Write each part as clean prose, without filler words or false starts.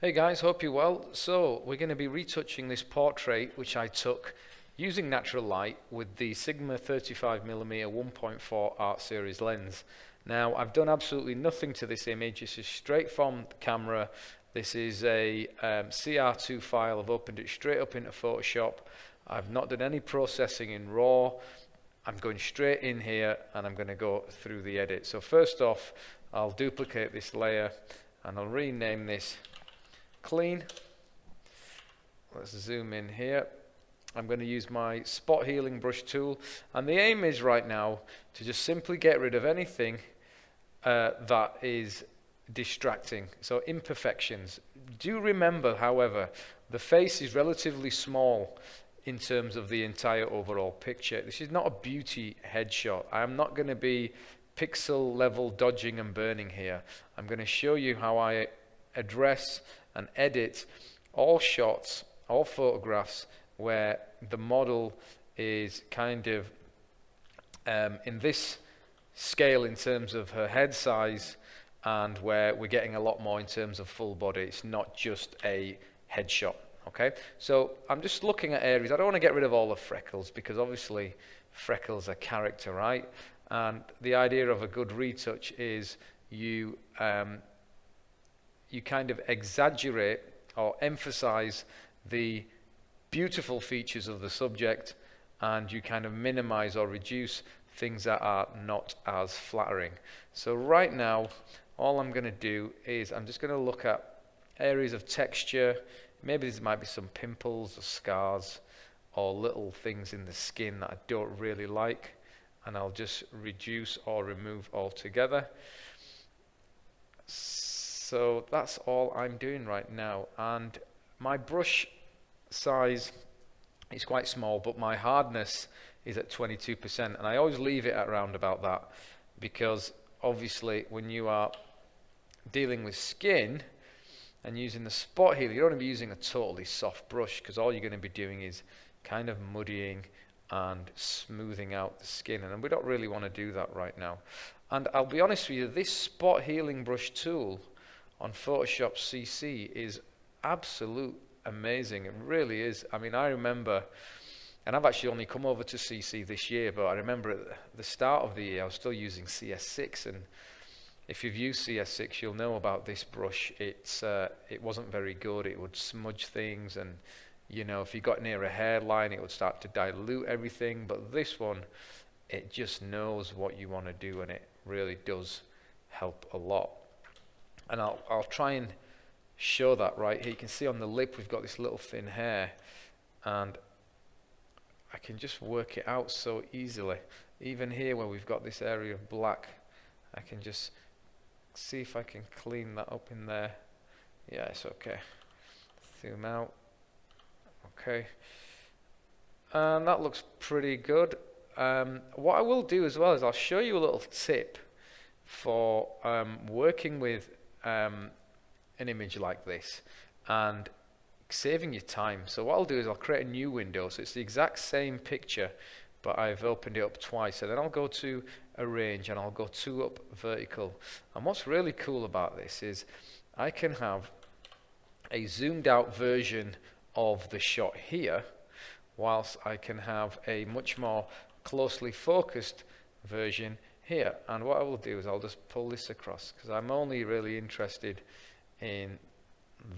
Hey guys, hope you're well. So we're going to be retouching this portrait which I took using natural light with the Sigma 35mm 1.4 Art Series lens. Now I've done absolutely nothing to this image. This is straight from the camera. This is a CR2 file. I've opened it straight up into Photoshop. I've not done any processing in RAW. I'm going straight in here and I'm going to go through the edit. So first off, I'll duplicate this layer and I'll rename this Clean. Let's zoom in here. I'm going to use my spot healing brush tool, and the aim is right now to just simply get rid of anything that is distracting, so imperfections. Do remember, however, the face is relatively small in terms of the entire overall picture. This is not a beauty headshot. I am not going to be pixel level dodging and burning here. I'm going to show you how I address and edit all shots, all photographs where the model is kind of in this scale in terms of her head size, and where we're getting a lot more in terms of full body. It's not just a headshot. Okay, so I'm just looking at areas. I don't want to get rid of all the freckles because obviously freckles are character, right? And the idea of a good retouch is you kind of exaggerate or emphasize the beautiful features of the subject, and you kind of minimize or reduce things that are not as flattering. So right now, all I'm going to do is I'm just going to look at areas of texture. Maybe there might be some pimples or scars or little things in the skin that I don't really like, and I'll just reduce or remove altogether. So that's all I'm doing right now, and my brush size is quite small, but my hardness is at 22%, and I always leave it at around about that, because obviously when you are dealing with skin and using the spot healer, you don't want to be using a totally soft brush, because all you're going to be doing is kind of muddying and smoothing out the skin, and we don't really want to do that right now. And I'll be honest with you, this spot healing brush tool on Photoshop CC is absolute amazing. It really is. I mean, I remember, and I've actually only come over to CC this year, but I remember at the start of the year I was still using CS6, and if you've used CS6 you'll know about this brush. It wasn't very good. It would smudge things, and you know, if you got near a hairline it would start to dilute everything. But this one, it just knows what you want to do, and it really does help a lot. And I'll try and show that right here. You can see on the lip we've got this little thin hair, and I can just work it out so easily. Even here where we've got this area of black, I can just see if I can clean that up in there. Yeah, it's okay. Zoom out. Okay. And that looks pretty good. What I will do as well is I'll show you a little tip for working with an image like this and saving your time. So what I'll do is I'll create a new window, so it's the exact same picture, but I've opened it up twice. And then I'll go to arrange and I'll go 2 up vertical. And what's really cool about this is I can have a zoomed out version of the shot here, whilst I can have a much more closely focused version here. And what I will do is I'll just pull this across, because I'm only really interested in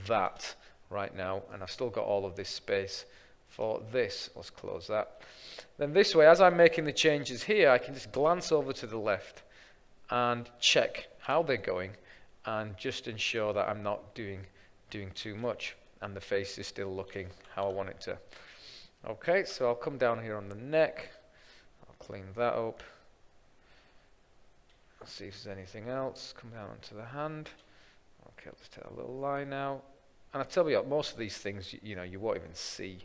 that right now, and I've still got all of this space for this. Let's close that. Then this way, as I'm making the changes here, I can just glance over to the left and check how they're going, and just ensure that I'm not doing too much and the face is still looking how I want it to. Okay, so I'll come down here on the neck. I'll clean that up. I'll see if there's anything else. Come down onto the hand. Okay, let's take a little line out. And I tell you what, most of these things, you know, you won't even see.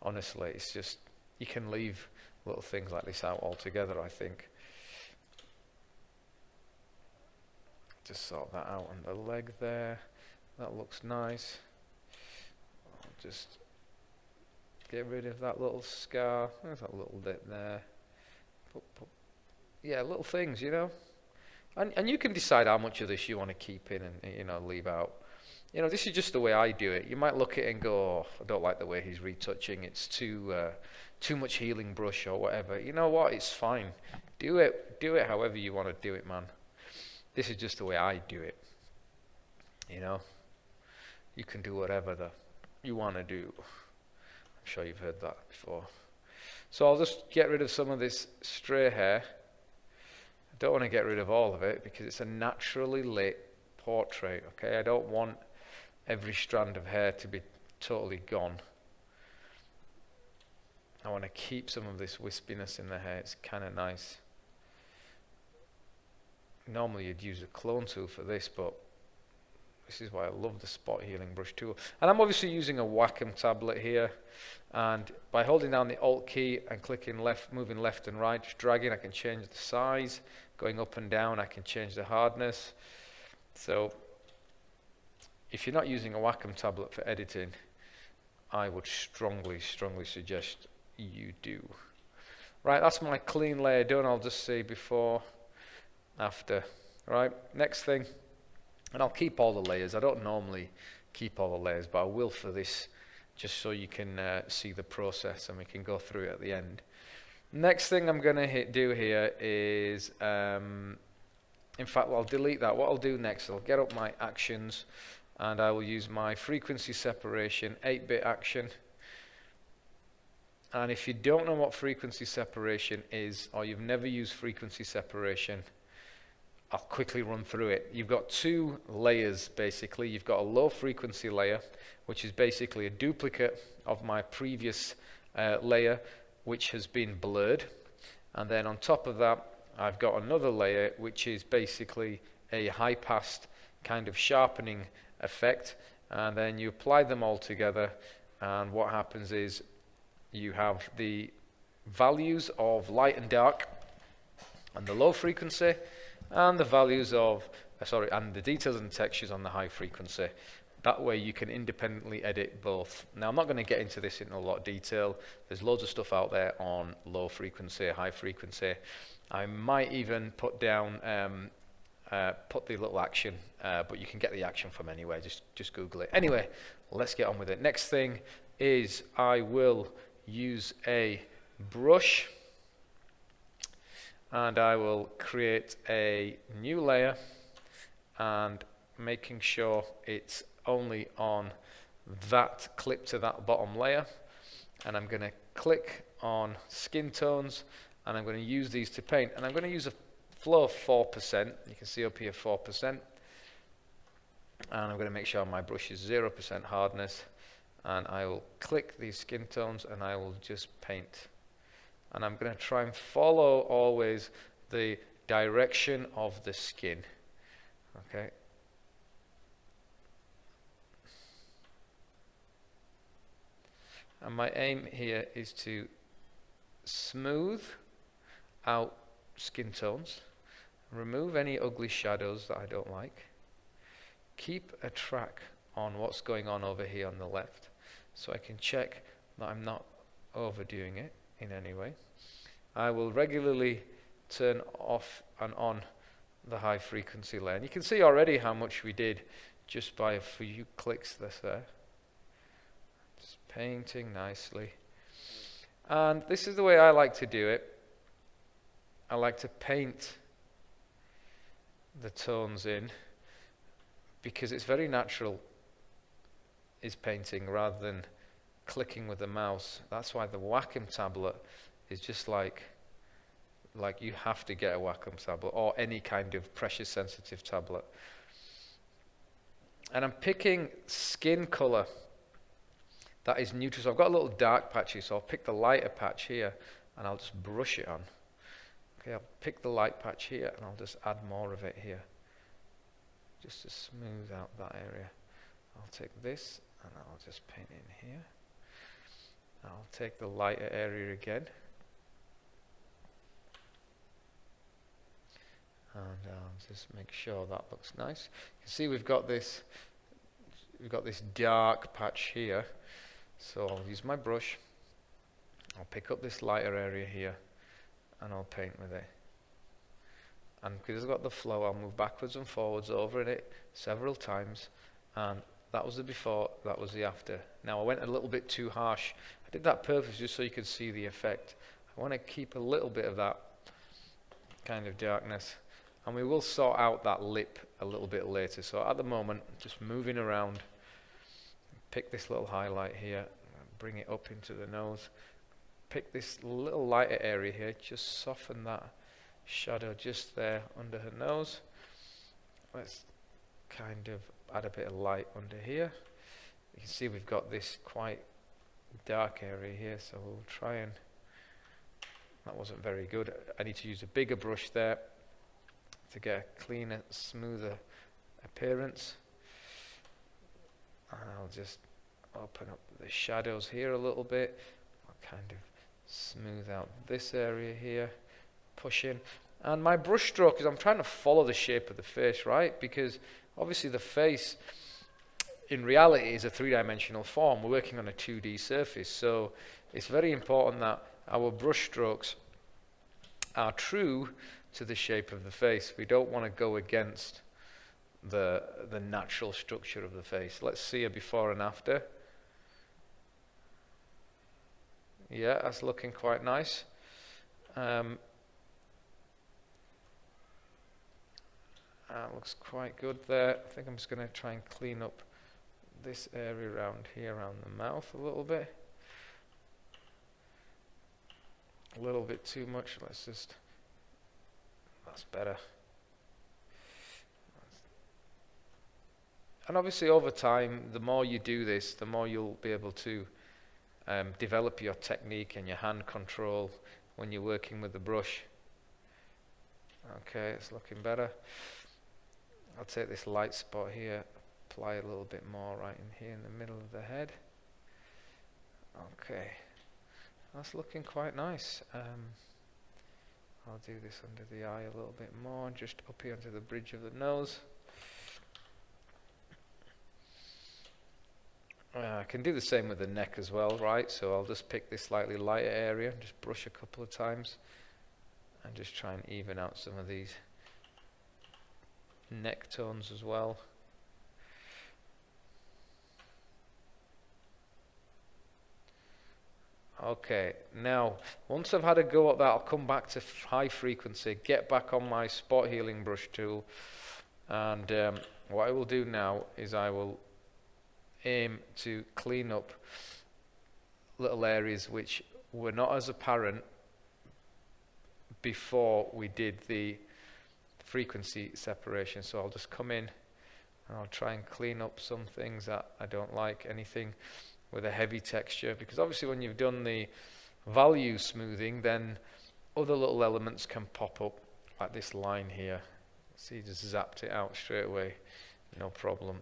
Honestly, it's just, you can leave little things like this out altogether, I think. Just sort that out on the leg there. That looks nice. I'll just get rid of that little scar. There's that little dip there. Yeah, little things, you know. And you can decide how much of this you want to keep in and, you know, leave out. You know, this is just the way I do it. You might look at it and go, oh, I don't like the way he's retouching. It's too much healing brush or whatever. You know what? It's fine. Do it however you want to do it, man. This is just the way I do it. You know, you can do whatever you want to do. I'm sure you've heard that before. So I'll just get rid of some of this stray hair. I don't want to get rid of all of it because it's a naturally lit portrait. Okay, I don't want every strand of hair to be totally gone. I want to keep some of this wispiness in the hair. It's kind of nice. Normally you'd use a clone tool for this, but this is why I love the spot healing brush tool. And I'm obviously using a Wacom tablet here, and by holding down the Alt key and clicking left, moving left and right, just dragging, I can change the size. Going up and down, I can change the hardness. So if you're not using a Wacom tablet for editing, I would strongly suggest you do. Right, that's my clean layer done. I'll just say before, after. Right, next thing, and I'll keep all the layers. I don't normally keep all the layers, but I will for this, just so you can see the process and we can go through it at the end. Next thing I'm going to do here is, in fact, I'll delete that. What I'll do next, I'll get up my actions and I will use my frequency separation 8-bit action. And if you don't know what frequency separation is, or you've never used frequency separation, I'll quickly run through it. You've got two layers basically. You've got a low frequency layer, which is basically a duplicate of my previous layer, which has been blurred. And then on top of that, I've got another layer, which is basically a high pass kind of sharpening effect. And then you apply them all together, and what happens is you have the values of light and dark and the low frequency, and the values of and the details and textures on the high frequency. That way you can independently edit both. Now I'm not going to get into this in a lot of detail. There's loads of stuff out there on low frequency, high frequency. I might even put down put the little action, but you can get the action from anywhere. Just Google it. Anyway, let's get on with it. Next thing is I will use a brush, and I will create a new layer, and making sure it's only on that clip to that bottom layer. And I'm going to click on skin tones, and I'm going to use these to paint, and I'm going to use a flow of 4%. You can see up here 4%, and I'm going to make sure my brush is 0% hardness, and I will click these skin tones and I will just paint. And I'm going to try and follow always the direction of the skin. Okay. And my aim here is to smooth out skin tones, remove any ugly shadows that I don't like, keep a track on what's going on over here on the left, so I can check that I'm not overdoing it in any way. I will regularly turn off and on the high frequency layer, and you can see already how much we did just by a few clicks there. Just painting nicely. And this is the way I like to do it. I like to paint the tones in because it's very natural is painting rather than clicking with the mouse. That's why the Wacom tablet is just like you have to get a Wacom tablet or any kind of pressure sensitive tablet. And I'm picking skin color that is neutral. So I've got a little dark patch here, so I'll pick the lighter patch here and I'll just brush it on. Okay, I'll pick the light patch here and I'll just add more of it here, just to smooth out that area. I'll take this and I'll just paint in here. I'll take the lighter area again, and I'll just make sure that looks nice. You can see we've got this dark patch here, so I'll use my brush, I'll pick up this lighter area here and I'll paint with it, And because I've got the flow, I'll move backwards and forwards over it several times. And that was the before, that was the after. Now I went a little bit too harsh. I did that purpose just so you could see the effect. I want to keep a little bit of that kind of darkness. And we will sort out that lip a little bit later. So at the moment, just moving around. Pick this little highlight here, bring it up into the nose. Pick this little lighter area here, just soften that shadow just there under her nose. Let's kind of add a bit of light under here. You can see we've got this quite dark area here, so we'll try and, that wasn't very good. I need to use a bigger brush there to get a cleaner, smoother appearance. And I'll just open up the shadows here a little bit. I'll kind of smooth out this area here, push in. And my brush stroke is I'm trying to follow the shape of the face, right? Because obviously the face in reality is a three-dimensional form. We're working on a 2D surface, so it's very important that our brush strokes are true to the shape of the face. We don't want to go against the natural structure of the face. Let's see a before and after. Yeah, that's looking quite nice. Looks quite good there. I think I'm just going to try and clean up this area around here, around the mouth a little bit. A little bit too much. Let's just, that's better. And obviously over time, the more you do this, the more you'll be able to develop your technique and your hand control when you're working with the brush. Okay, it's looking better. I'll take this light spot here, apply a little bit more right in here in the middle of the head. Okay, that's looking quite nice. I'll do this under the eye a little bit more, just up here onto the bridge of the nose. I can do the same with the neck as well, right? So I'll just pick this slightly lighter area, just brush a couple of times, and just try and even out some of these neck tones as well. Okay, now once I've had a go at that, I'll come back to high frequency, get back on my spot healing brush tool, and what I will do now is I will aim to clean up little areas which were not as apparent before we did the frequency separation. So I'll just come in and I'll try and clean up some things that I don't like, anything with a heavy texture, because obviously when you've done the value smoothing, then other little elements can pop up, like this line here. See, just zapped it out straight away, no problem.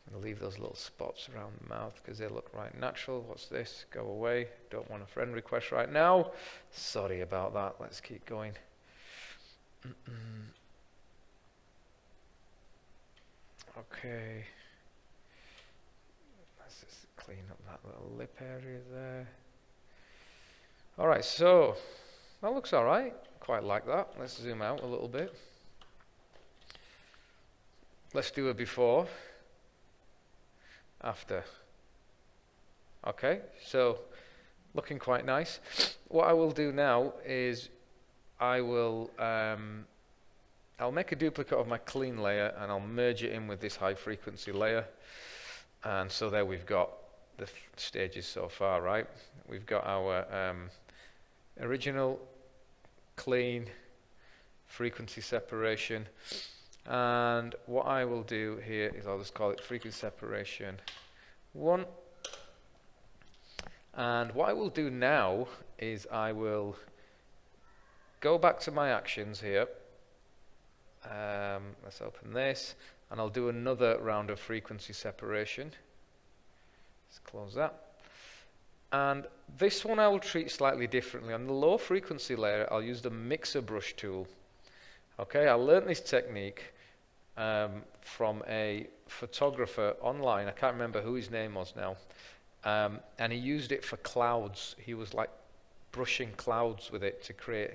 I'm going to leave those little spots around the mouth because they look right natural. What's this? Go away. Don't want a friend request right now. Sorry about that. Let's keep going. Okay. Let's just clean up that little lip area there. Alright, so that looks alright. Quite like that. Let's zoom out a little bit. Let's do a before. After. Okay, so looking quite nice. What I will do now is I will I'll make a duplicate of my clean layer and I'll merge it in with this high frequency layer. And so there we've got the stages so far, right? We've got our original clean frequency separation. And what I will do here is I'll just call it frequency separation 1. And what I will do now is I will go back to my actions here. Let's open this, and I'll do another round of frequency separation. Let's close that. And this one I will treat slightly differently. On the low frequency layer, I'll use the mixer brush tool. Okay, I learned this technique from a photographer online. I can't remember who his name was now. And he used it for clouds. He was like brushing clouds with it to create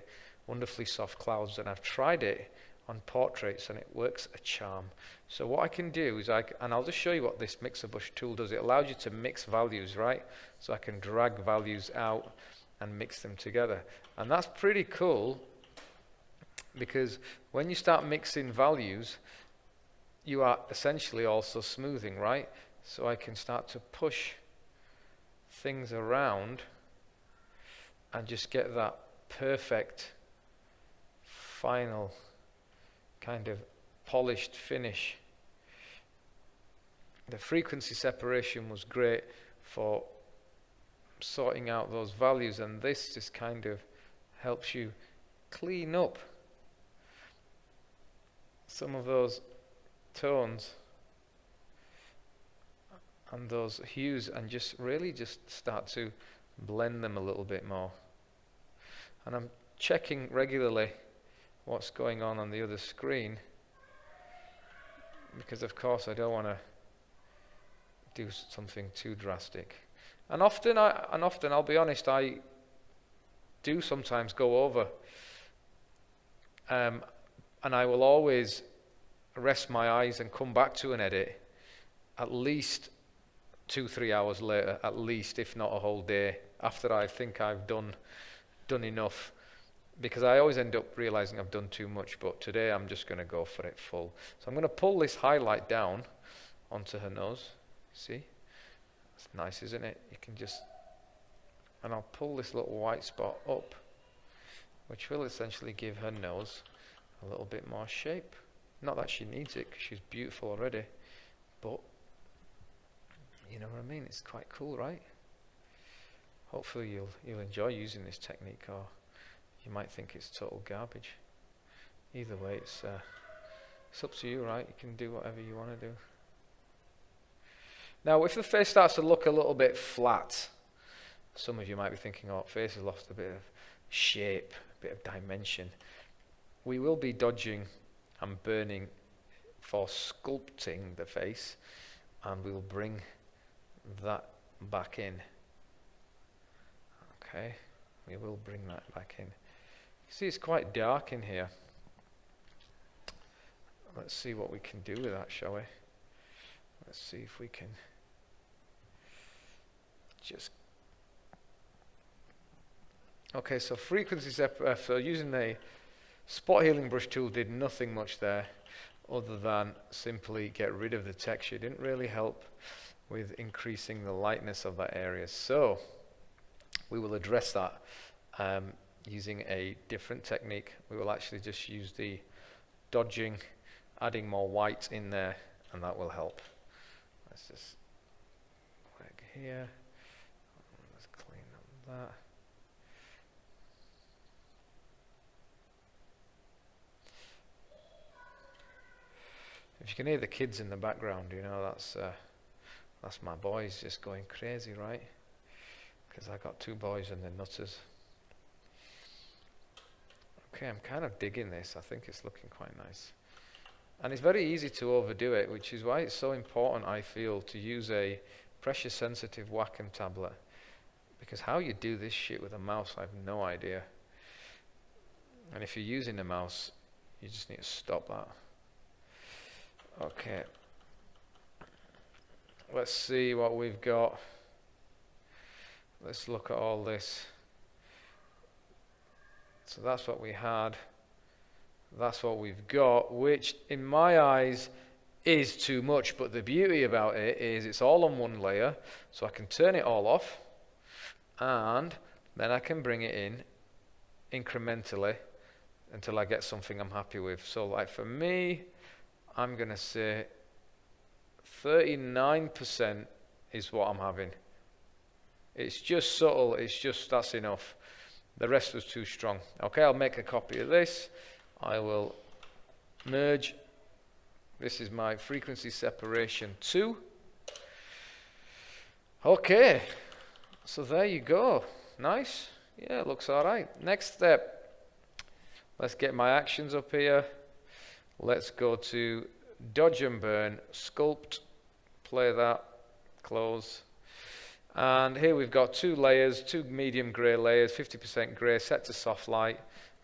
wonderfully soft clouds, and I've tried it on portraits and it works a charm. So what I can do is and I'll just show you what this mixer brush tool does. It allows you to mix values, right? So I can drag values out and mix them together. And that's pretty cool, because when you start mixing values, you are essentially also smoothing, right? So I can start to push things around and just get that perfect final kind of polished finish. The frequency separation was great for sorting out those values, and this just kind of helps you clean up some of those tones and those hues, and just really just start to blend them a little bit more. And I'm checking regularly what's going on the other screen, because of course I don't want to do something too drastic. And often I'll be honest, I do sometimes go over, and I will always rest my eyes and come back to an edit at least 2-3 hours later, at least, if not a whole day, after I think I've done enough, because I always end up realizing I've done too much. But today I'm just going to go for it full. So I'm going to pull this highlight down onto her nose. See? It's nice, isn't it? You can just, and I'll pull this little white spot up, which will essentially give her nose a little bit more shape. Not that she needs it, because she's beautiful already, but you know what I mean? It's quite cool, right? Hopefully you'll enjoy using this technique, or you might think it's total garbage. Either way, it's up to you, right? You can do whatever you want to do. Now, if the face starts to look a little bit flat, some of you might be thinking, oh, face has lost a bit of shape, a bit of dimension. We will be dodging and burning for sculpting the face, and we will bring that back in. Okay, we will bring that back in. You see, it's quite dark in here. Let's see what we can do with that, shall we? Let's see if we can just... Okay, so frequency separation, so using the spot healing brush tool did nothing much there, other than simply get rid of the texture. It didn't really help with increasing the lightness of that area. So we will address that using a different technique. We will actually just use the dodging, adding more white in there, and that will help. Let's just work here. Let's clean up that. If you can hear the kids in the background, you know that's my boys just going crazy, right? Because I got 2 boys and they're nutters. Okay, I'm kind of digging this. I think it's looking quite nice. And it's very easy to overdo it, which is why it's so important, I feel, to use a pressure-sensitive Wacom tablet. Because how you do this shit with a mouse, I have no idea. And if you're using a mouse, you just need to stop that. Okay. Let's see what we've got. Let's look at all this. So that's what we had. That's what we've got, which in my eyes is too much. But the beauty about it is it's all on one layer, so I can turn it all off, and then I can bring it in incrementally until I get something I'm happy with. So like for me, I'm going to say 39% is what I'm having. It's just subtle, it's just, that's enough. The rest was too strong. Okay, I'll make a copy of this. I will merge. This is my frequency separation 2. Okay, so there you go. Nice. Yeah, it looks all right. Next step. Let's get my actions up here. Let's go to Dodge and Burn, Sculpt, play that, close. And here we've got two layers, two medium grey layers, 50% grey, set to soft light.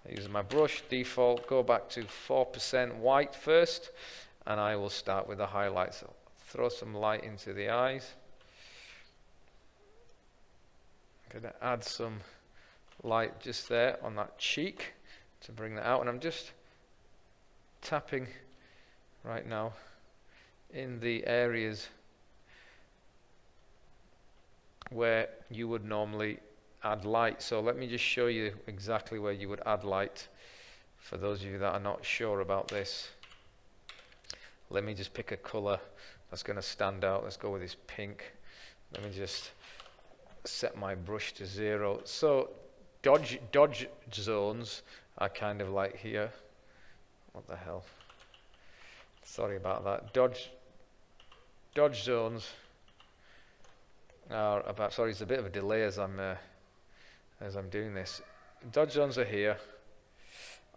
I use my brush, default, go back to 4% white first, and I will start with the highlights. So throw some light into the eyes. I'm going to add some light just there on that cheek to bring that out, and I'm just tapping right now in the areas where you would normally add light. So let me just show you exactly where you would add light for those of you that are not sure about this. Let me just pick a color that's going to stand out. Let's go with this pink. Let me just set my brush to 0. So dodge zones are kind of like here. What the hell? Sorry about that. Dodge zones are about, sorry, it's a bit of a delay as I'm doing this. Dodge zones are here.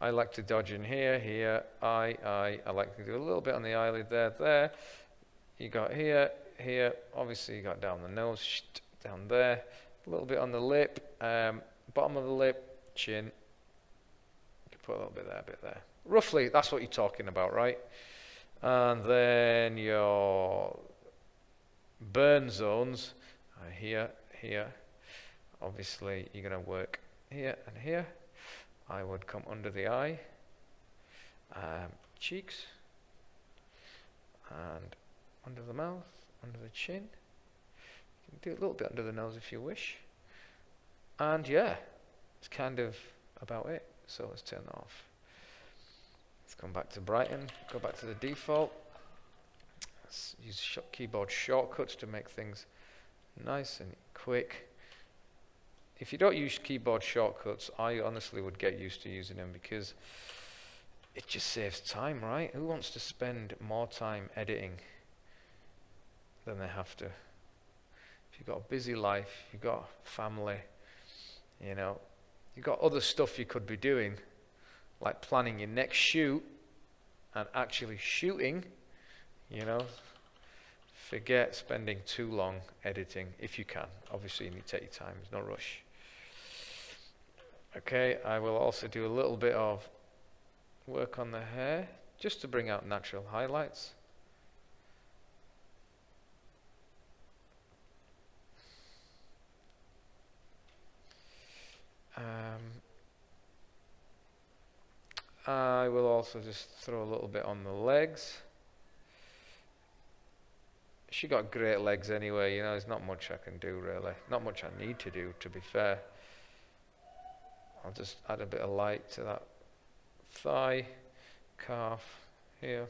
I like to dodge in here, I like to do a little bit on the eyelid there. You got here, obviously you got down the nose, down there, a little bit on the lip, bottom of the lip, chin. You can put a little bit there, a bit there. Roughly, that's what you're talking about, right? And then your burn zones are here. Obviously, you're going to work here and here. I would come under the eye, cheeks, and under the mouth, under the chin. You can do a little bit under the nose if you wish. And yeah, it's kind of about it. So let's turn that off. Let's come back to brighten, go back to the default. Let's use keyboard shortcuts to make things nice and quick. If you don't use keyboard shortcuts, I honestly would get used to using them because it just saves time, right? Who wants to spend more time editing than they have to? If you've got a busy life, you've got family, you know, you've got other stuff you could be doing, like planning your next shoot and actually shooting, you know, forget spending too long editing if you can. Obviously, you need to take your time, there's no rush. Okay, I will also do a little bit of work on the hair just to bring out natural highlights. I will also just throw a little bit on the legs. She got great legs anyway, you know, there's not much I can do really. Not much I need to do, to be fair. I'll just add a bit of light to that thigh, calf here.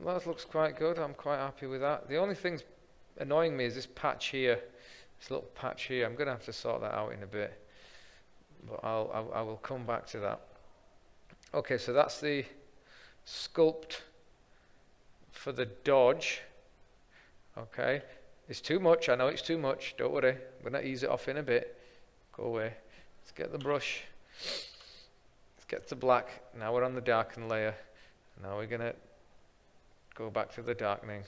That looks quite good, I'm quite happy with that. The only thing annoying me is this patch here, this little patch here. I'm going to have to sort that out in a bit. But I will come back to that. Okay, so that's the sculpt for the dodge. Okay, it's too much. I know it's too much. Don't worry. I'm going to ease it off in a bit. Go away. Let's get the brush. Let's get to black. Now we're on the darken layer. Now we're going to go back to the darkening.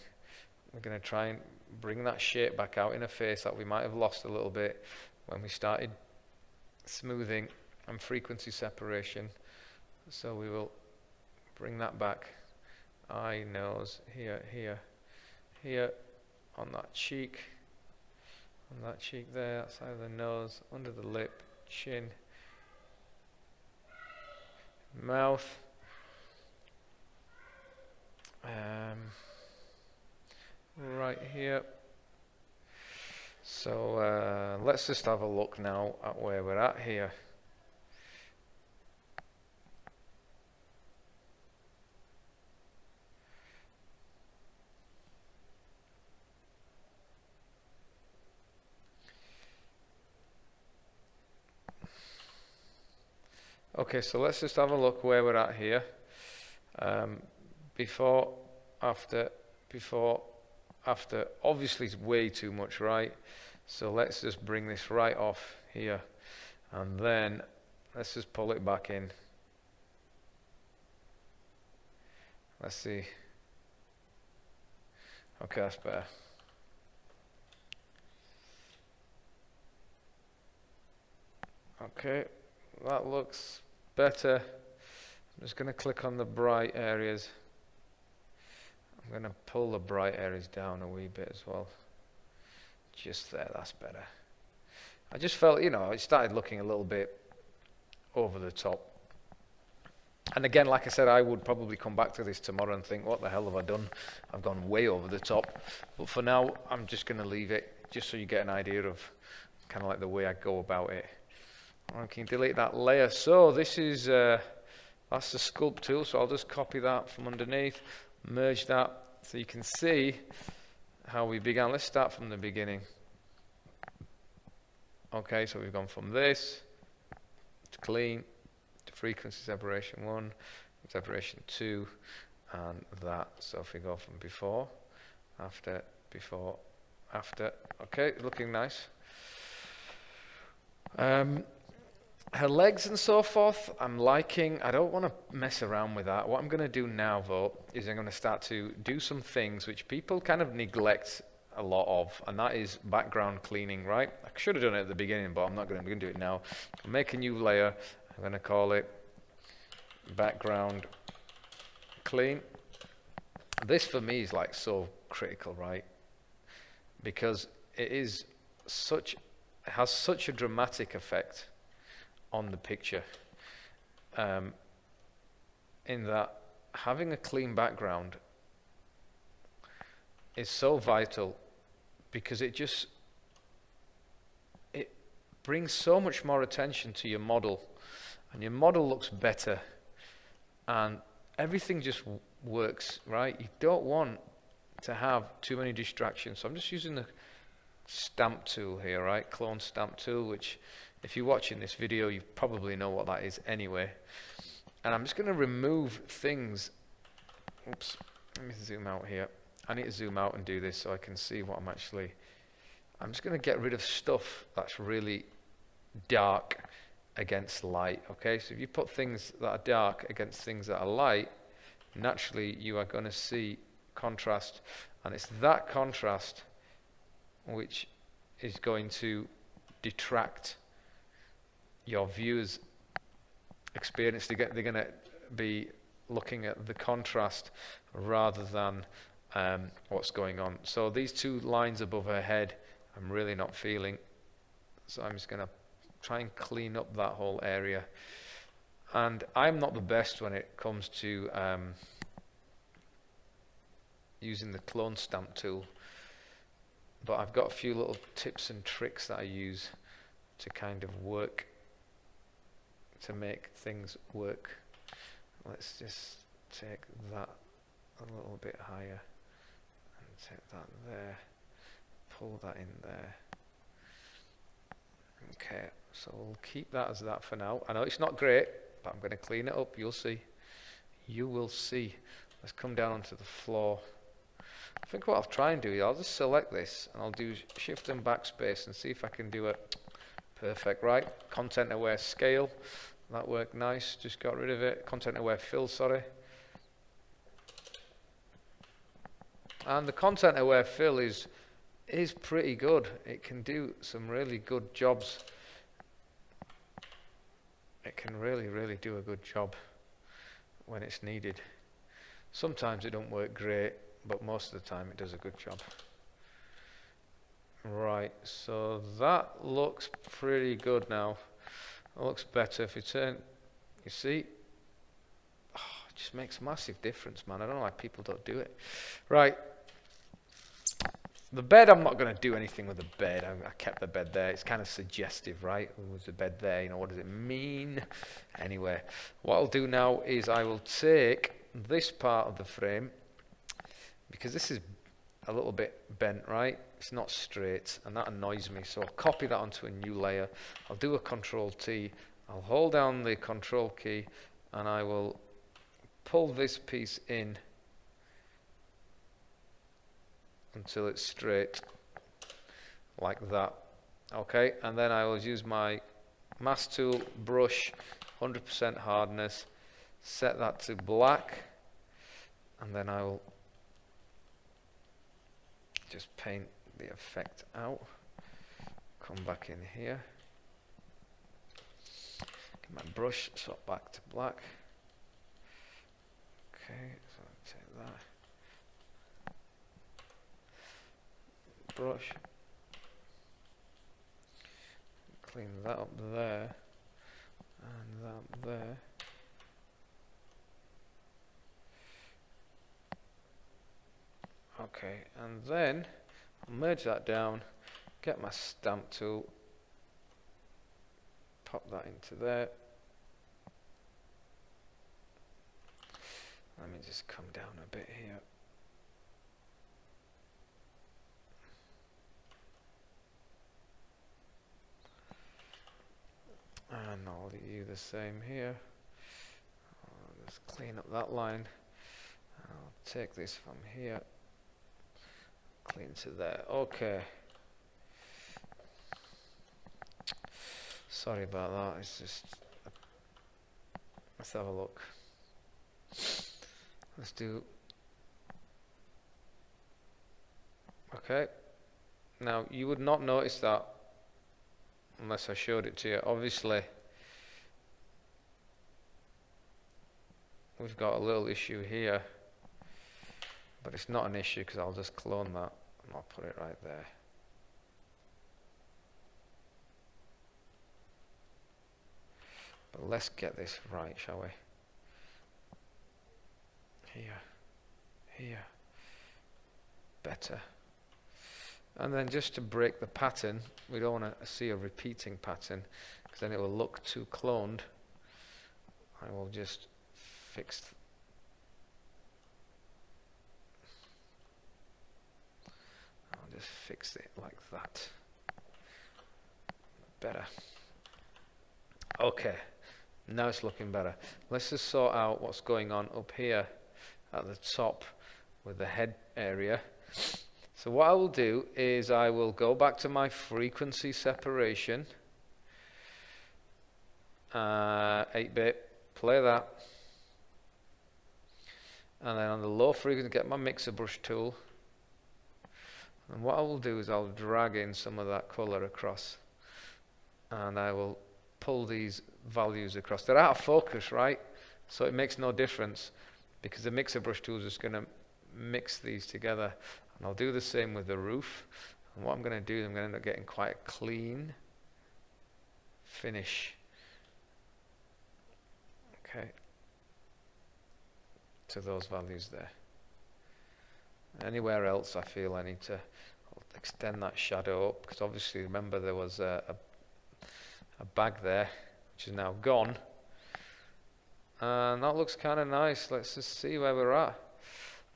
We're going to try and bring that shape back out in a face that we might have lost a little bit when we started smoothing and frequency separation. So we will bring that back. Eye, nose, here, on that cheek there, that side of the nose, under the lip, chin, mouth, right here. So let's just have a look now at where we're at here. Okay, so let's just have a look where we're at here. Before, after, obviously it's way too much, right? So let's just bring this right off here, and then let's just pull it back in. Let's see. Okay, that's better. Okay, that looks better. I'm just going to click on the bright areas. I'm going to pull the bright areas down a wee bit as well. Just there, that's better. I just felt, you know, it started looking a little bit over the top. And again, like I said, I would probably come back to this tomorrow and think, what the hell have I done? I've gone way over the top. But for now, I'm just going to leave it, just so you get an idea of kind of like the way I go about it. I can delete that layer. So this is, that's the Sculpt tool. So I'll just copy that from underneath, merge that, so you can see how we began. Let's start from the beginning. Okay, so we've gone from this to clean, to frequency separation 1, separation 2, and that. So if we go from before, after, okay, looking nice. Her legs and so forth, I'm liking. I don't want to mess around with that. What I'm going to do now, though, is I'm going to start to do some things which people kind of neglect a lot of, and that is background cleaning, right? I should have done it at the beginning, but I'm not going to do it now. I'll make a new layer. I'm going to call it background clean. This for me is like so critical, right? Because it is such, it has such a dramatic effect on the picture, in that having a clean background is so vital, because it brings so much more attention to your model, and your model looks better, and everything just works, right? You don't want to have too many distractions. So I'm just using the stamp tool here, right? Clone stamp tool, which if you're watching this video, you probably know what that is anyway. And I'm just going to remove things. Oops, let me zoom out here. I need to zoom out and do this so I can see what I'm just going to get rid of stuff that's really dark against light. Okay, so if you put things that are dark against things that are light, naturally you are going to see contrast, and it's that contrast which is going to detract your viewers' experience. They're going to be looking at the contrast rather than what's going on. So these two lines above her head, I'm really not feeling. So I'm just going to try and clean up that whole area. And I'm not the best when it comes to using the clone stamp tool, but I've got a few little tips and tricks that I use to kind of work, to make things work. Let's just take that a little bit higher and take that there, pull that in there. Okay, so we'll keep that as that for now. I know it's not great, but I'm going to clean it up. You'll see. You will see. Let's come down onto the floor. I think what I'll try and do is I'll just select this and I'll do shift and backspace and see if I can do it perfect, right? Content aware scale, that worked nice, just got rid of it. Content aware fill, sorry. And the content aware fill is pretty good. It can do some really good jobs. It can really do a good job when it's needed. Sometimes it don't work great, but most of the time it does a good job. Right, so that looks pretty good now. It looks better. If you turn, you see, oh, it just makes a massive difference, man. I don't know why people don't do it. Right, the bed, I'm not going to do anything with the bed. I kept the bed there. It's kind of suggestive, right? Was the bed there? You know, what does it mean? Anyway, what I'll do now is I will take this part of the frame, because this is a little bit bent, right? It's not straight, and that annoys me. So I'll copy that onto a new layer. I'll do a Control T. I'll hold down the Control key, and I will pull this piece in until it's straight, like that. Okay, and then I will use my mask tool, brush, 100% hardness, set that to black, and then I will just paint the effect out. Come back in here. my brush, swap back to black. Okay, so I'll take that. Brush. Clean that up there. And that there. Okay, and then I'll merge that down, get my stamp tool, pop that into there. Let me just come down a bit here. And I'll do the same here. I'll just clean up that line. I'll take this from here, clean to there. Okay. Sorry about that. It's just. Let's have a look. Let's do. Okay. Now you would not notice that unless I showed it to you. Obviously, we've got a little issue here, but it's not an issue because I'll just clone that and I'll put it right there. But let's get this right, shall we? Here, better. And then just to break the pattern, we don't want to see a repeating pattern because then it will look too cloned. I will just fix it like that. Better. Okay, now it's looking better. Let's just sort out what's going on up here at the top with the head area. So what I will do is I will go back to my frequency separation, 8-bit, play that, and then on the low frequency get my mixer brush tool, and what I will do is I'll drag in some of that color across, and I will pull these values across. They're out of focus, right? So it makes no difference because the mixer brush tool is just going to mix these together. And I'll do the same with the roof. And what I'm going to do is I'm going to end up getting quite a clean finish. Okay. To those values there. Anywhere else I feel I need to extend that shadow up because obviously remember there was a bag there which is now gone. And that looks kind of nice. Let's just see where we're at.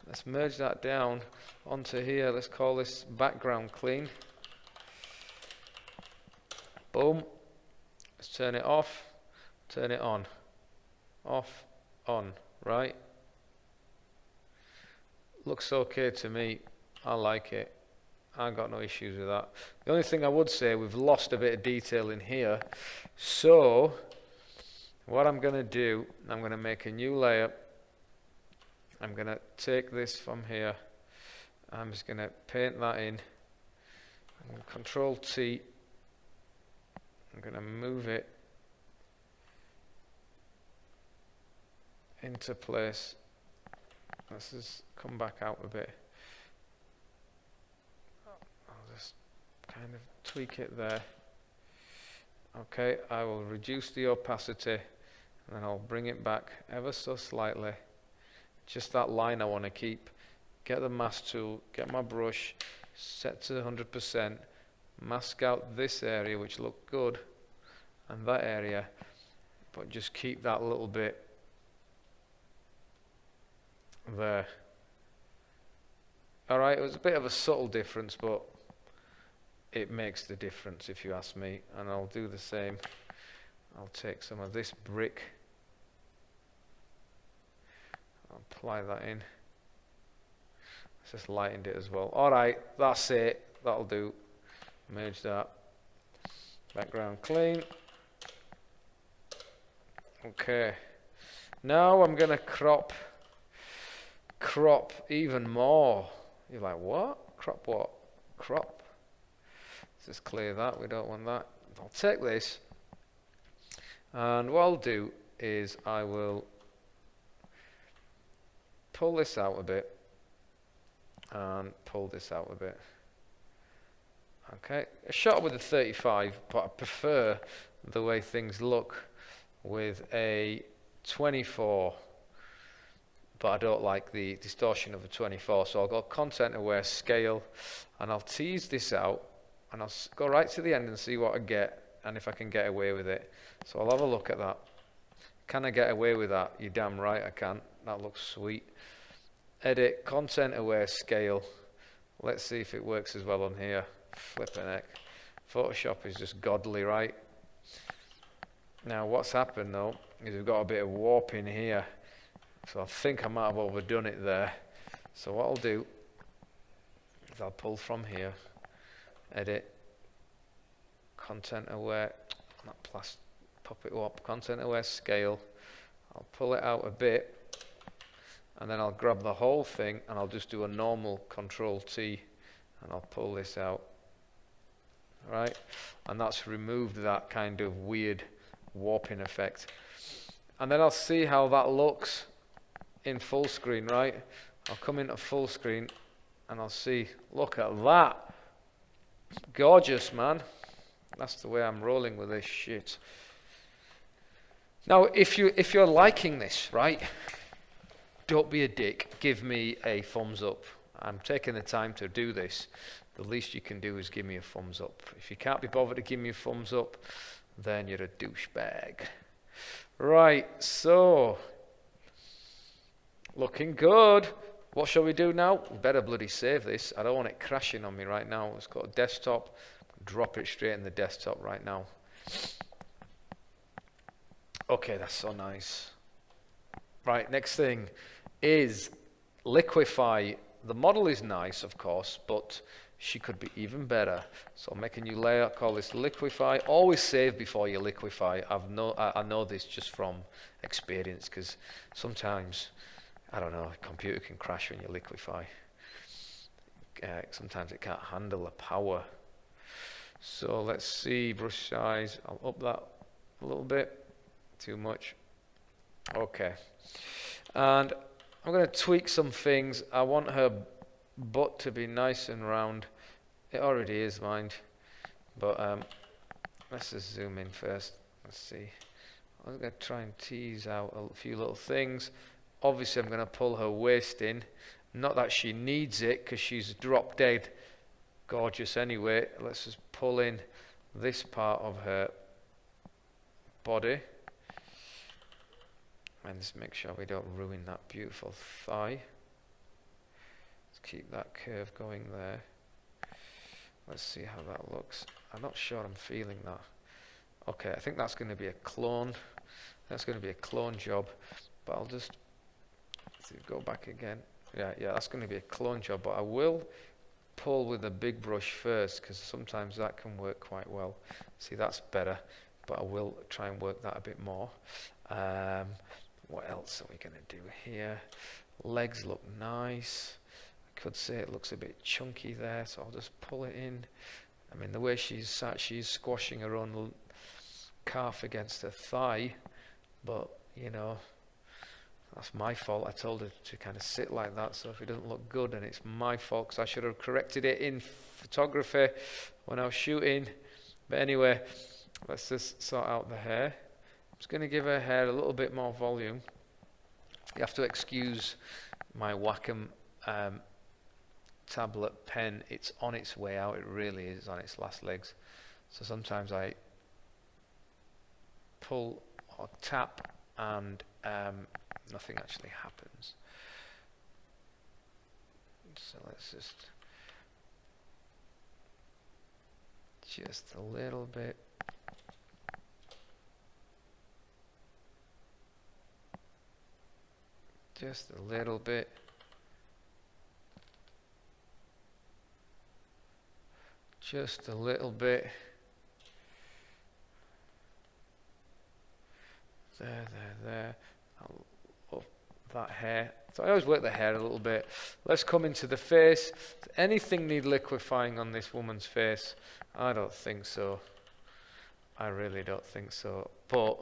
Let's merge that down onto here. Let's call this background clean. Boom. Let's turn it off. Turn it on. Off. On. Right. Looks okay to me. I like it. I've got no issues with that. The only thing I would say, we've lost a bit of detail in here. So, what I'm going to do, I'm going to make a new layer. I'm going to take this from here. I'm just going to paint that in. I'm going to Control T. I'm going to move it into place. Let's just come back out a bit. I'll just kind of tweak it there. Okay, I will reduce the opacity and then I'll bring it back ever so slightly. Just that line I want to keep. Get the mask tool, get my brush, set to 100%, mask out this area which looked good and that area, but just keep that little bit there. Alright, it was a bit of a subtle difference, but it makes the difference if you ask me, and I'll do the same. I'll take some of this brick, I'll apply that in. Let's just lightened it as well. Alright, that's it, that'll do. Merge that. Background clean. Okay, now I'm going to crop even more. You're like, what? Crop what? Crop. Let's just clear that, we don't want that. I'll take this And what I'll do is I will pull this out a bit and pull this out a bit. Okay, I shot with a 35, but I prefer the way things look with a 24, but I don't like the distortion of a 24, so I'll go content aware scale, and I'll tease this out, and I'll go right to the end and see what I get, and if I can get away with it. So I'll have a look at that. Can I get away with that? You're damn right I can. That looks sweet. Edit, content aware scale. Let's see if it works as well on here. Flipping heck. Photoshop is just godly, right? Now what's happened though is we've got a bit of warp in here, so I think I might have overdone it there. So what I'll do is I'll pull from here, edit, content aware, not pop it up, content aware scale. I'll pull it out a bit, and then I'll grab the whole thing and I'll just do a normal Control T, and I'll pull this out, right? And that's removed that kind of weird warping effect. And then I'll see how that looks in full screen, right? I'll come into full screen and I'll see, look at that. Gorgeous, man. That's the way I'm rolling with this shit. Now, if you're liking this, right, don't be a dick. Give me a thumbs up. I'm taking the time to do this. The least you can do is give me a thumbs up. If you can't be bothered to give me a thumbs up, then you're a douchebag. Right, so looking good. What shall we do now? We better bloody save this. I don't want it crashing on me right now. Let's go to desktop, drop it straight in the desktop right now. Okay, that's so nice. Right, next thing is Liquify. The model is nice, of course, but she could be even better. So make a new layer, call this Liquify. Always save before you liquify. I know this just from experience, because sometimes, I don't know, a computer can crash when you liquify. Sometimes it can't handle the power. So let's see, brush size. I'll up that a little bit. Too much. Okay. And I'm going to tweak some things. I want her butt to be nice and round. It already is, mind, but let's just zoom in first. Let's see. I'm going to try and tease out a few little things. Obviously I'm going to pull her waist in, not that she needs it because she's drop dead gorgeous anyway. Let's just pull in this part of her body and just make sure we don't ruin that beautiful thigh. Keep that curve going there. Let's see how that looks. I'm not sure I'm feeling that. Okay, I think that's going to be a clone. That's going to be a clone job, but I'll just go back again. Yeah, that's going to be a clone job, but I will pull with a big brush first because sometimes that can work quite well. See, that's better, but I will try and work that a bit more. What else are we going to do here? Legs look nice. Could say it looks a bit chunky there, so I'll just pull it in. I mean, the way she's sat, she's squashing her own calf against her thigh, but you know, that's my fault. I told her to kind of sit like that, so if it doesn't look good, then it's my fault because I should have corrected it in photography when I was shooting. But anyway, let's just sort out the hair. I'm just going to give her hair a little bit more volume. You have to excuse my Wacom tablet pen. It's on its way out. It really is on its last legs. So sometimes I pull or tap and nothing actually happens. So let's just a little bit. Just a little bit. Just a little bit. There. I'll up that hair. So I always work the hair a little bit. Let's come into the face. Does anything need liquifying on this woman's face? I don't think so. I really don't think so. But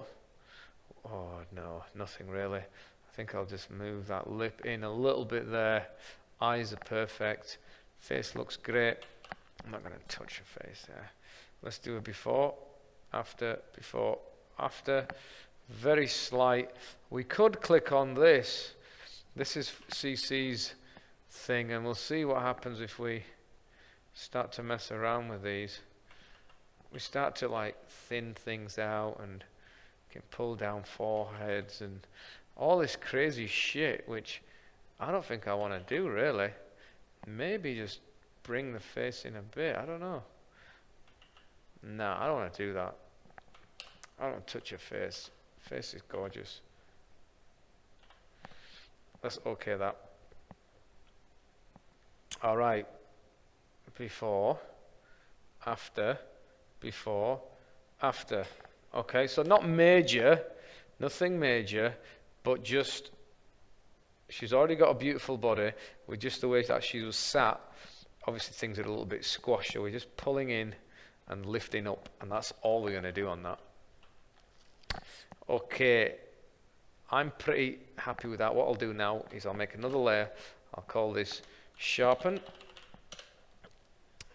Oh no, nothing really. I think I'll just move that lip in a little bit there. Eyes are perfect. Face looks great. I'm not going to touch her face there. Let's do a before, after, before, after. Very slight. We could click on this. This is CC's thing, and we'll see what happens if we start to mess around with these. We start to like thin things out and can pull down foreheads and all this crazy shit, which I don't think I want to do really. Maybe just bring the face in a bit. I don't know. No, I don't want to do that. I don't want to touch your face. Face is gorgeous. Let's okay that. All right. Before, after, before, after. Okay, so not major, nothing major, but just, she's already got a beautiful body with just the way that she was sat. Obviously things are a little bit squashed, so we're just pulling in and lifting up, and that's all we're going to do on that. Okay, I'm pretty happy with that. What I'll do now is I'll make another layer. I'll call this Sharpen,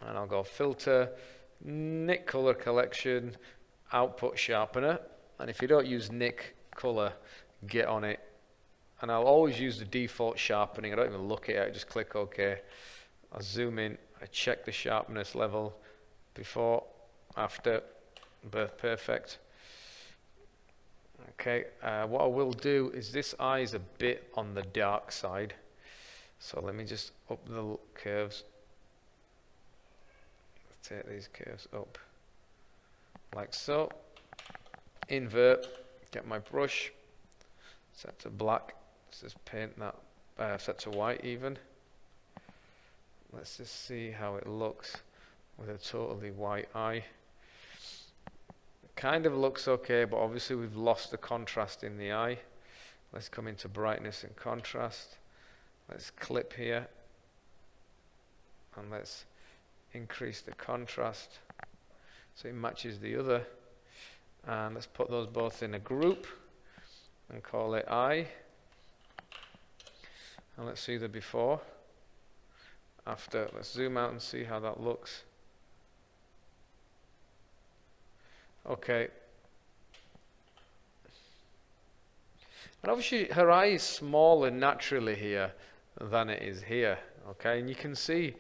and I'll go Filter, Nick Color Collection, Output Sharpener, and if you don't use Nick Color, get on it. And I'll always use the default sharpening. I don't even look at it, I just click OK. I'll zoom in, I check the sharpness level, before, after, perfect. Okay, what I will do is this eye is a bit on the dark side, so let me just up the curves. Take these curves up like so. Invert, get my brush, set to black. Let's just paint that, set to white even. Let's just see how it looks with a totally white eye. Kind of looks okay, but obviously we've lost the contrast in the eye. Let's come into brightness and contrast. Let's clip here, and let's increase the contrast so it matches the other. And let's put those both in a group and call it eye. And let's see the before, after. Let's zoom out and see how that looks. Okay. And obviously her eye is smaller naturally here than it is here. Okay, and you can see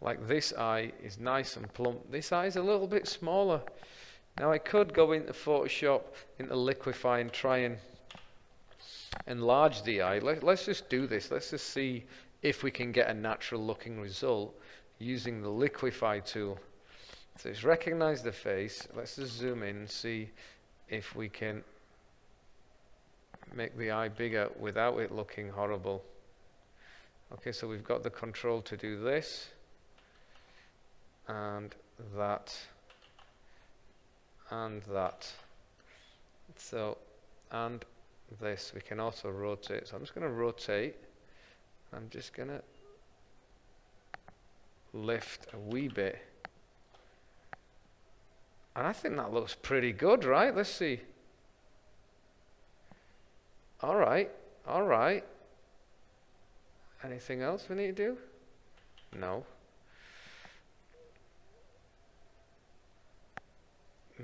like this eye is nice and plump. This eye is a little bit smaller. Now I could go into Photoshop, into Liquify, and try and enlarge the eye. Let's just do this. Let's just see if we can get a natural looking result using the Liquify tool. So just recognize the face. Let's just zoom in and see if we can make the eye bigger without it looking horrible. Okay, so we've got the control to do this and that and that. So, and this, we can also rotate. So I'm just going to rotate. I'm just going to lift a wee bit. And I think that looks pretty good, right? Let's see. All right, all right. Anything else we need to do? No.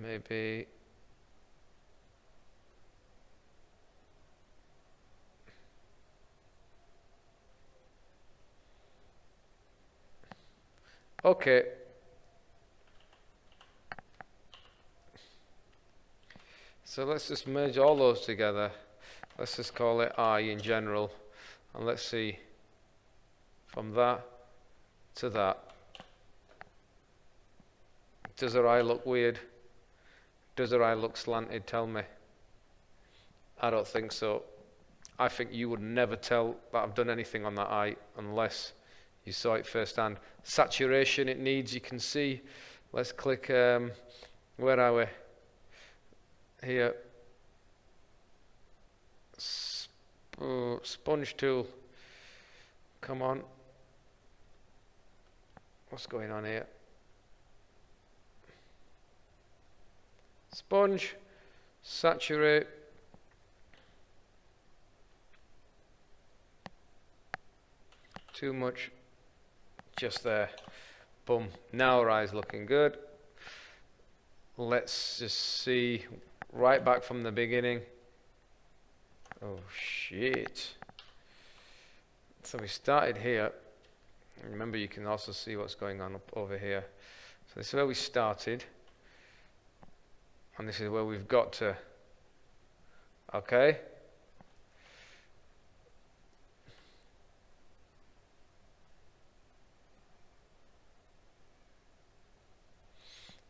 Maybe. Okay. So let's just merge all those together. Let's just call it eye in general. And let's see. From that to that. Does her eye look weird? Does her eye look slanted? Tell me. I don't think so. I think you would never tell that I've done anything on that eye unless you saw it firsthand. Saturation it needs, you can see. Let's click, where are we? Here. Sponge tool. Come on. What's going on here? Sponge, saturate, too much, just there. Boom. Now our eye's looking good. Let's just see right back from the beginning. Oh shit. So we started here. Remember, you can also see what's going on up over here. So this is where we started. And this is where we've got to. Okay?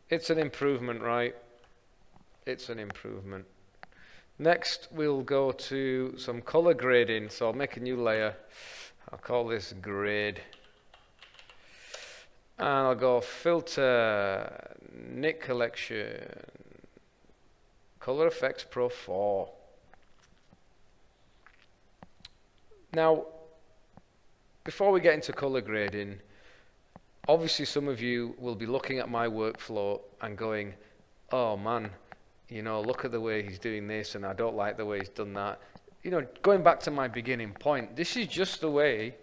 It's an improvement, right? It's an improvement. Next, we'll go to some color grading. So I'll make a new layer. I'll call this grade. And I'll go filter, Nick collection, color effects Pro 4. Now, before we get into color grading, obviously some of you will be looking at my workflow and going, oh man, you know, look at the way he's doing this and I don't like the way he's done that. You know, going back to my beginning point, this is just the way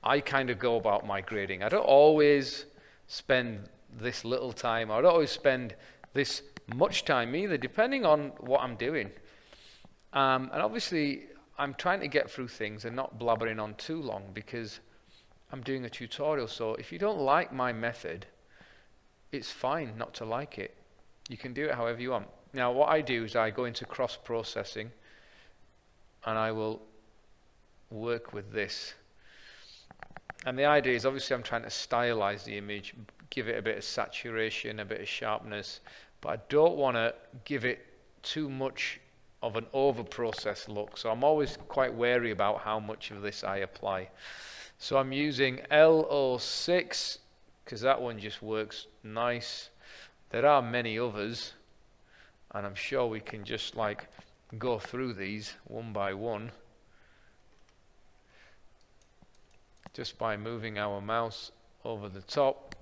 I kind of go about my grading. I don't always spend this little time. I don't always spend this much time either, depending on what I'm doing. And obviously, I'm trying to get through things and not blabbering on too long because I'm doing a tutorial. So if you don't like my method, it's fine not to like it. You can do it however you want. Now, what I do is I go into cross-processing and I will work with this. And the idea is, obviously, I'm trying to stylize the image, give it a bit of saturation, a bit of sharpness, but I don't want to give it too much of an over-processed look. So I'm always quite wary about how much of this I apply. So I'm using LO6 because that one just works nice. There are many others, and I'm sure we can just like go through these one by one just by moving our mouse over the top.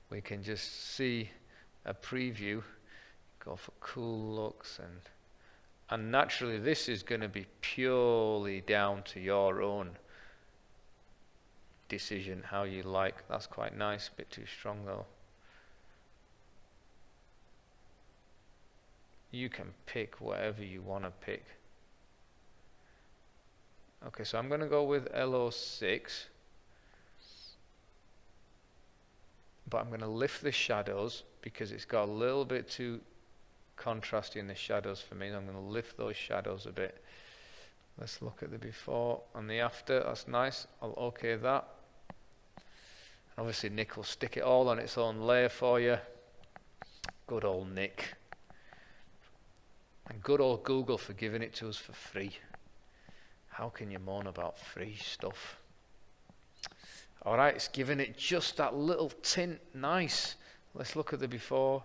We can just see a preview, go for cool looks, and naturally this is going to be purely down to your own decision how you like. That's quite nice, a bit too strong though. You can pick whatever you want to pick. Okay, so I'm going to go with LO6, but I'm going to lift the shadows because it's got a little bit too contrasty in the shadows for me. I'm going to lift those shadows a bit. Let's look at the before and the after. That's nice. I'll OK that. Obviously Nick will stick it all on its own layer for you. Good old Nick. And good old Google for giving it to us for free. How can you moan about free stuff? Alright, it's giving it just that little tint. Nice. Let's look at the before,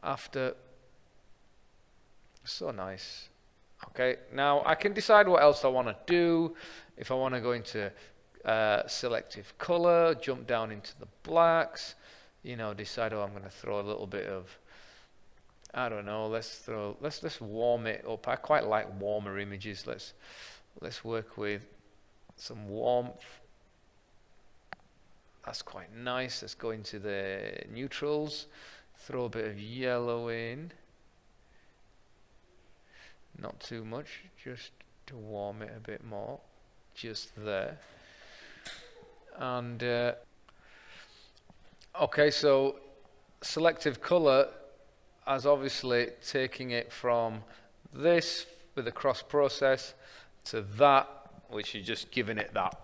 after. So nice. Okay, now I can decide what else I want to do. If I want to go into selective color, jump down into the blacks, you know, decide, oh, I'm going to throw a little bit of, I don't know, let's warm it up. I quite like warmer images. Let's work with some warmth. That's quite nice. Let's go into the neutrals, throw a bit of yellow in. Not too much, just to warm it a bit more, just there. And okay, so selective color as obviously taking it from this with a cross process to that, which is just giving it that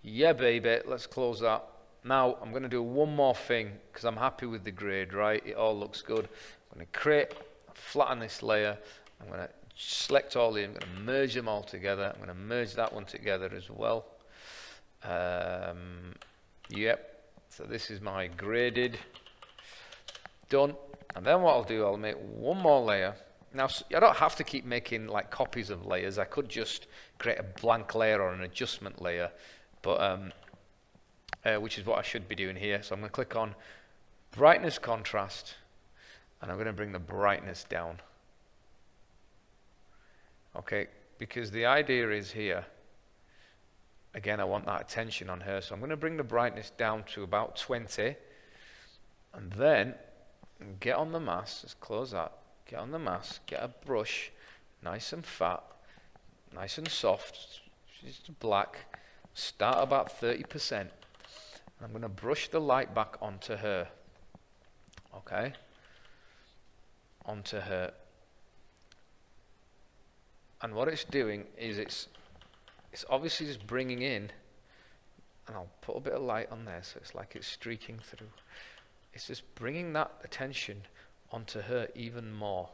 yeah baby. Let's close that. Now I'm going to do one more thing because I'm happy with the grade, right? It all looks good. I'm going to flatten this layer. I'm going to select all these. I'm going to merge them all together. I'm going to merge that one together as well. Yep. So this is my graded. Done. And then what I'll do, I'll make one more layer. Now, I don't have to keep making like copies of layers. I could just create a blank layer or an adjustment layer, but which is what I should be doing here. So I'm going to click on brightness contrast, and I'm going to bring the brightness down. Okay, because the idea is here, Again, I want that attention on her, so I'm going to bring the brightness down to about 20, and then get on the mask. Just close that. Get on the mask, get a brush, nice and fat, nice and soft, just black. Start about 30%. And I'm going to brush the light back onto her. Okay? Onto her. And what it's doing is it's obviously just bringing in, and I'll put a bit of light on there so it's like it's streaking through. It's just bringing that attention onto her even more.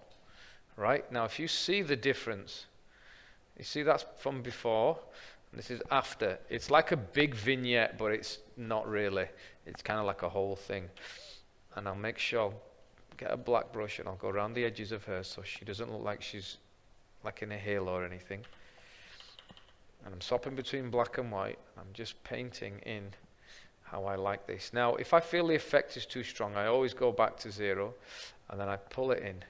Right? Now if you see the difference, you see that's from before, and this is after. It's like a big vignette, but it's not really. It's kind of like a whole thing. And I'll make sure I'll get a black brush and I'll go around the edges of her so she doesn't look like she's like in a halo or anything. And I'm swapping between black and white. I'm just painting in how I like this. Now, if I feel the effect is too strong, I always go back to 0, and then I pull it in.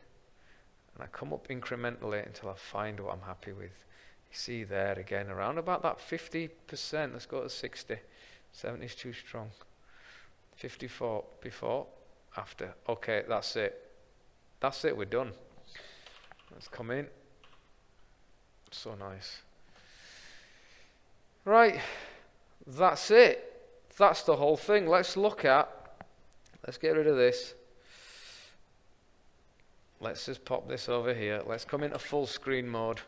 And I come up incrementally until I find what I'm happy with. You see there again, around about that 50%. Let's go to 60. 70 is too strong. 54, before, after. Okay, that's it. That's it, we're done. Let's come in. So nice. Right, that's it. That's the whole thing. Let's get rid of this. Let's just pop this over here. Let's come into full screen mode.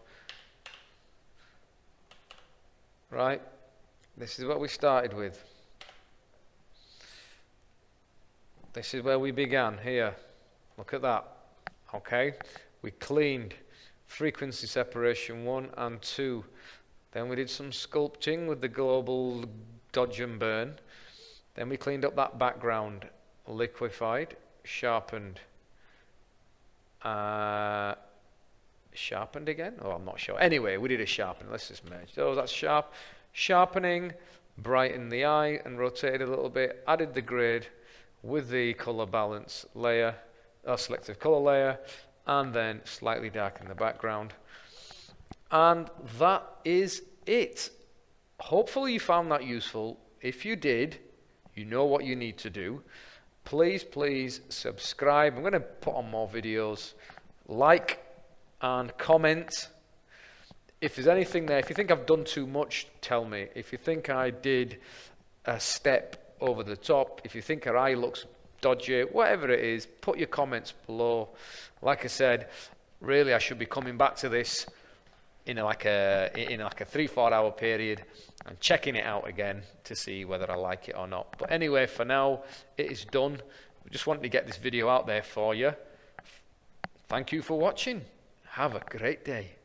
Right, this is what we started with. This is where we began, here. Look at that. Okay, we cleaned frequency separation 1 and 2. Then we did some sculpting with the global dodge and burn. Then we cleaned up that background, liquefied, sharpened. Sharpened again? Oh, I'm not sure. Anyway, we did a sharpen. Let's just merge. So that's sharpening, brightened the eye and rotated a little bit. Added the grade with the color balance layer, selective color layer, and then slightly darken the background. And that is it. Hopefully you found that useful. If you did, you know what you need to do. Please subscribe. I'm going to put on more videos. Like and comment. If there's anything there, if you think I've done too much, tell me. If you think I did a step over the top, if you think her eye looks dodgy, whatever it is, put your comments below. Like I said, really I should be coming back to this in like a 3-4 hour period and checking it out again to see whether I like it or not. But anyway, for now it is done. I just wanted to get this video out there for you. Thank you for watching. Have a great day.